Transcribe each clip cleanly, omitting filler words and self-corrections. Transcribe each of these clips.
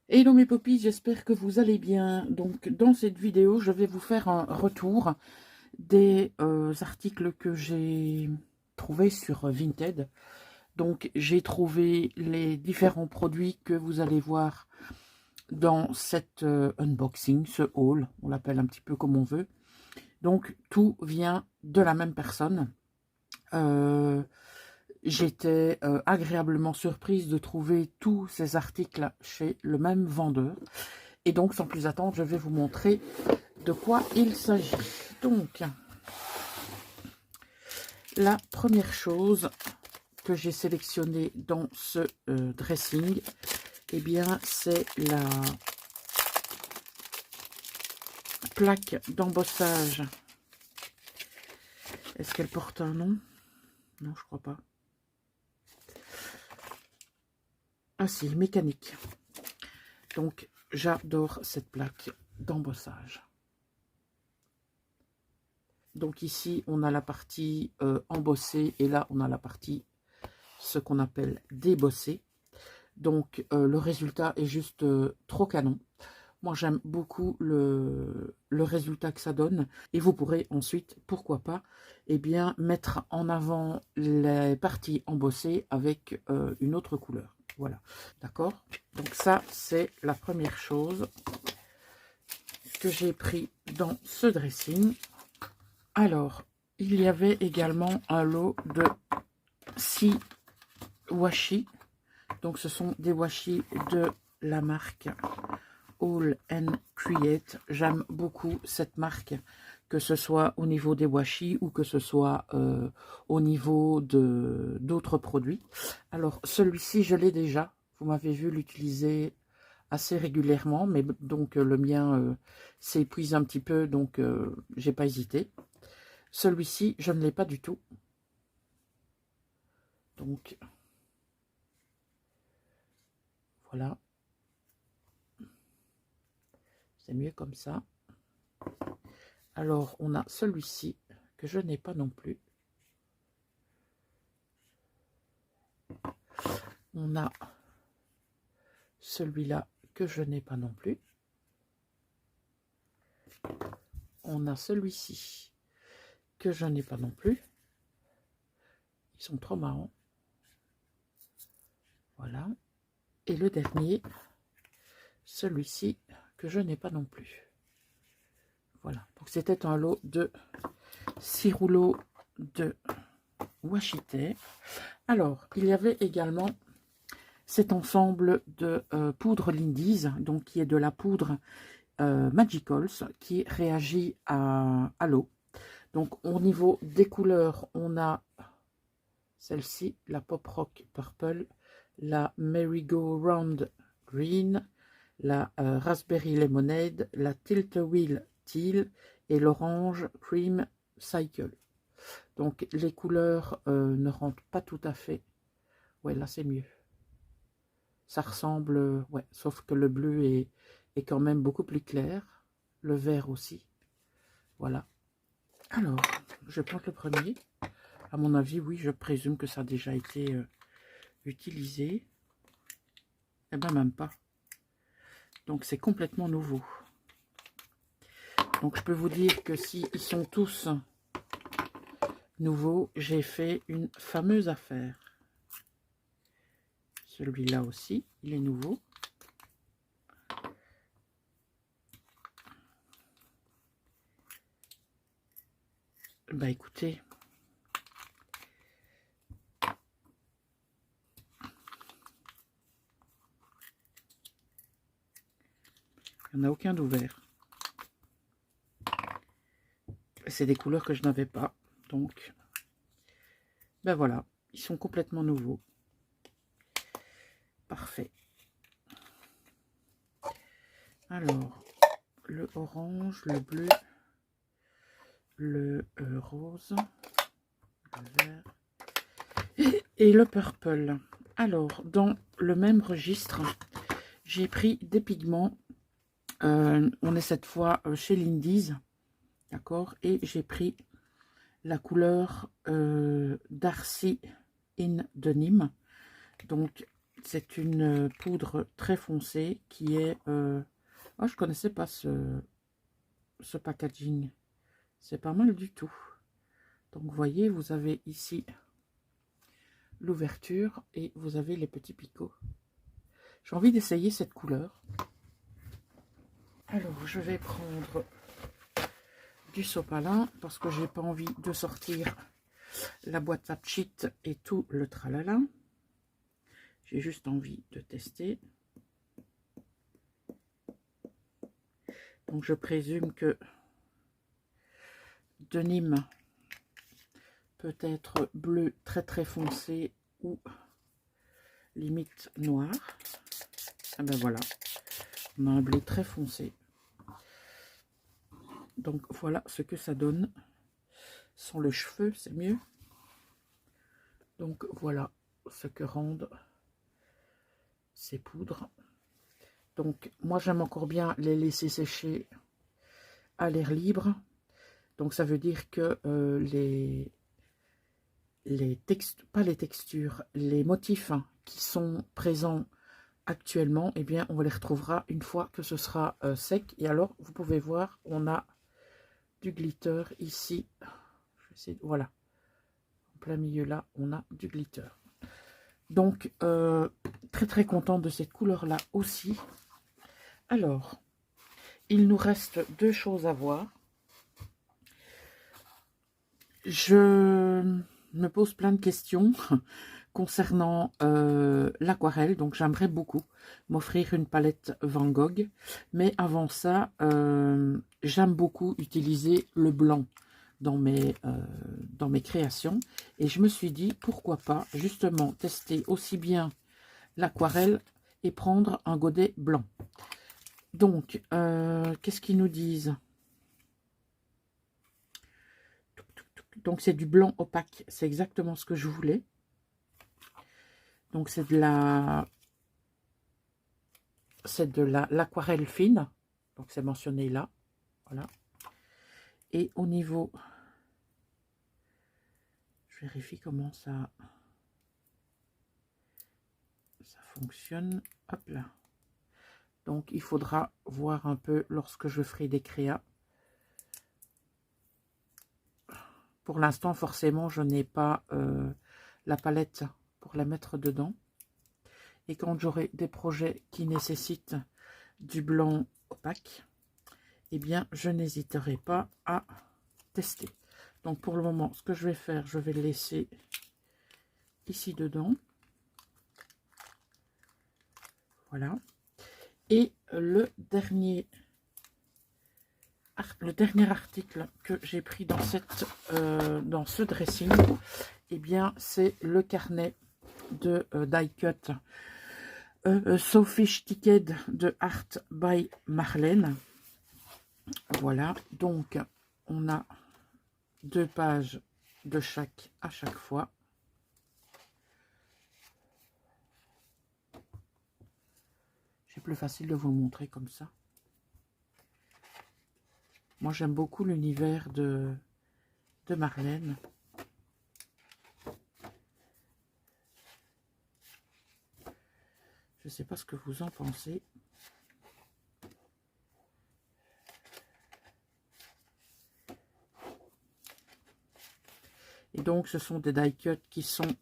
Hello mes popis, j'espère que vous allez bien. Donc dans cette vidéo, je vais vous faire un retour des articles que j'ai trouvés sur Vinted. Donc j'ai trouvé les différents produits que vous allez voir dans cet unboxing, ce haul, on l'appelle un petit peu comme on veut. Donc tout vient de la même personne. J'étais agréablement surprise de trouver tous ces articles chez le même vendeur. Et donc, sans plus attendre, je vais vous montrer de quoi il s'agit. Donc, la première chose que j'ai sélectionnée dans ce dressing, eh bien, c'est la plaque d'embossage. Est-ce qu'elle porte un nom? Non, je crois pas. Ah si, mécanique. Donc, j'adore cette plaque d'embossage. Donc ici, on a la partie embossée et là, on a la partie, ce qu'on appelle débossée. Donc, le résultat est juste trop canon. Moi, j'aime beaucoup le résultat que ça donne. Et vous pourrez ensuite, pourquoi pas, eh bien, mettre en avant les parties embossées avec une autre couleur. Voilà, d'accord? Donc ça, c'est la première chose que j'ai pris dans ce dressing. Alors, il y avait également un lot de 6 washi. Donc, ce sont des washi de la marque All and Create. J'aime beaucoup cette marque, que ce soit au niveau des washi ou que ce soit au niveau d'autres produits. Alors, celui-ci, je l'ai déjà. Vous m'avez vu l'utiliser assez régulièrement, mais donc le mien s'épuise un petit peu, donc j'ai pas hésité. Celui-ci, je ne l'ai pas du tout. Donc, voilà. C'est mieux comme ça. Alors, on a celui-ci, que je n'ai pas non plus. On a celui-là, que je n'ai pas non plus. On a celui-ci, que je n'ai pas non plus. Ils sont trop marrants. Voilà. Et le dernier, celui-ci, que je n'ai pas non plus. Voilà. Donc, c'était un lot de 6 rouleaux de washi tape. Alors, il y avait également cet ensemble de poudre Lindy's, donc qui est de la poudre Magicals, qui réagit à l'eau. Donc, au niveau des couleurs, on a celle-ci, la Pop Rock Purple, la Merry-Go-Round Green, la Raspberry Lemonade, la Tilt Wheel Teal et l'Orange Cream Cycle. Donc, les couleurs ne rentrent pas tout à fait. Ouais, là, c'est mieux. Ça ressemble, ouais, sauf que le bleu est quand même beaucoup plus clair. Le vert aussi. Voilà. Alors, je prends le premier. À mon avis, oui, je présume que ça a déjà été utilisé. Eh ben, même pas. Donc, c'est complètement nouveau. Donc, je peux vous dire que si ils sont tous nouveaux, j'ai fait une fameuse affaire. Celui-là aussi, il est nouveau. Bah écoutez, il n'y en a aucun d'ouvert. C'est des couleurs que je n'avais pas. Donc, ben voilà, ils sont complètement nouveaux. Parfait. Alors, le orange, le bleu, le rose, le vert et le purple. Alors, dans le même registre, j'ai pris des pigments. On est cette fois chez Lindy's, d'accord? Et j'ai pris la couleur Darcy in de Nîmes. Donc, c'est une poudre très foncée qui est... Oh, je connaissais pas ce packaging. C'est pas mal du tout. Donc, vous voyez, vous avez ici l'ouverture et vous avez les petits picots. J'ai envie d'essayer cette couleur. Alors, je vais prendre du sopalin parce que j'ai pas envie de sortir la boîte à cheat et tout le tralala. J'ai juste envie de tester. Donc, je présume que de Nîmes peut être bleu très très foncé ou limite noir. Et ben voilà, on a un bleu très foncé. Donc voilà ce que ça donne. Sans le cheveu, c'est mieux. Donc voilà ce que rendent ces poudres. Donc moi j'aime encore bien les laisser sécher à l'air libre. Donc ça veut dire que les motifs qui sont présents actuellement, eh bien on les retrouvera une fois que ce sera sec. Et alors vous pouvez voir, on a du glitter ici. Je vais essayer, voilà, en plein milieu là, on a du glitter. Donc très très contente de cette couleur là aussi. Alors, il nous reste deux choses à voir. Je me pose plein de questions concernant l'aquarelle. Donc, j'aimerais beaucoup m'offrir une palette Van Gogh. Mais avant ça, j'aime beaucoup utiliser le blanc dans mes créations. Et je me suis dit, pourquoi pas justement tester aussi bien l'aquarelle et prendre un godet blanc. Donc, qu'est-ce qu'ils nous disent? Donc, c'est du blanc opaque. C'est exactement ce que je voulais. Donc, c'est de l'aquarelle fine. Donc, c'est mentionné là. Voilà. Et au niveau... Je vérifie comment ça fonctionne. Hop là. Donc, il faudra voir un peu lorsque je ferai des créas. Pour l'instant, forcément, je n'ai pas la palette pour la mettre dedans. Et quand j'aurai des projets qui nécessitent du blanc opaque, eh bien, je n'hésiterai pas à tester. Donc, pour le moment, ce que je vais faire, je vais le laisser ici dedans. Voilà. Et le dernier article que j'ai pris dans ce dressing, eh bien, c'est le carnet de die cut Sophisticated de Art by Marlène. Voilà, donc on a 2 pages de chaque à chaque fois. C'est plus facile de vous le montrer comme ça. Moi, j'aime beaucoup l'univers de Marlène. Je ne sais pas ce que vous en pensez. Et donc, ce sont des die cuts qui sont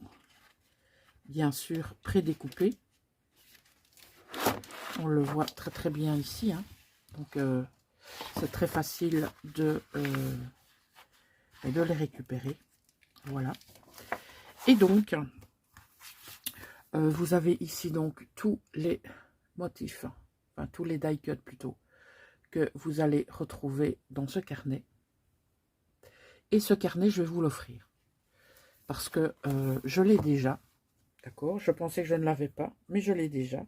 bien sûr prédécoupés. On le voit très très bien ici. Hein. Donc, c'est très facile de les récupérer. Voilà. Et donc, vous avez ici donc tous les motifs, enfin tous les die cuts plutôt, que vous allez retrouver dans ce carnet. Et ce carnet, je vais vous l'offrir. Parce que je l'ai déjà. D'accord? Je pensais que je ne l'avais pas, mais je l'ai déjà.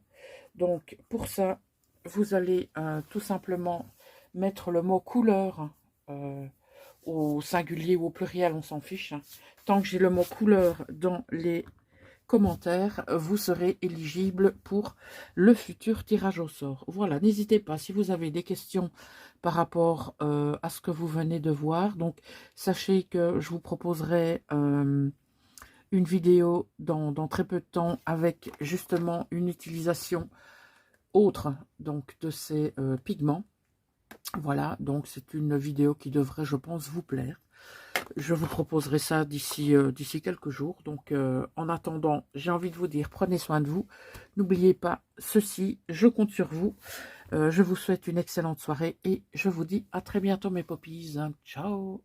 Donc, pour ça, vous allez tout simplement mettre le mot couleur au singulier ou au pluriel, on s'en fiche. Tant que j'ai le mot couleur dans les commentaire, vous serez éligible pour le futur tirage au sort. Voilà, n'hésitez pas si vous avez des questions par rapport à ce que vous venez de voir. Donc, sachez que je vous proposerai une vidéo dans très peu de temps avec justement une utilisation autre donc de ces pigments. Voilà, donc c'est une vidéo qui devrait, je pense, vous plaire. Je vous proposerai ça d'ici quelques jours. Donc, en attendant, j'ai envie de vous dire, prenez soin de vous. N'oubliez pas ceci, je compte sur vous. Je vous souhaite une excellente soirée et je vous dis à très bientôt, mes poppies. Ciao!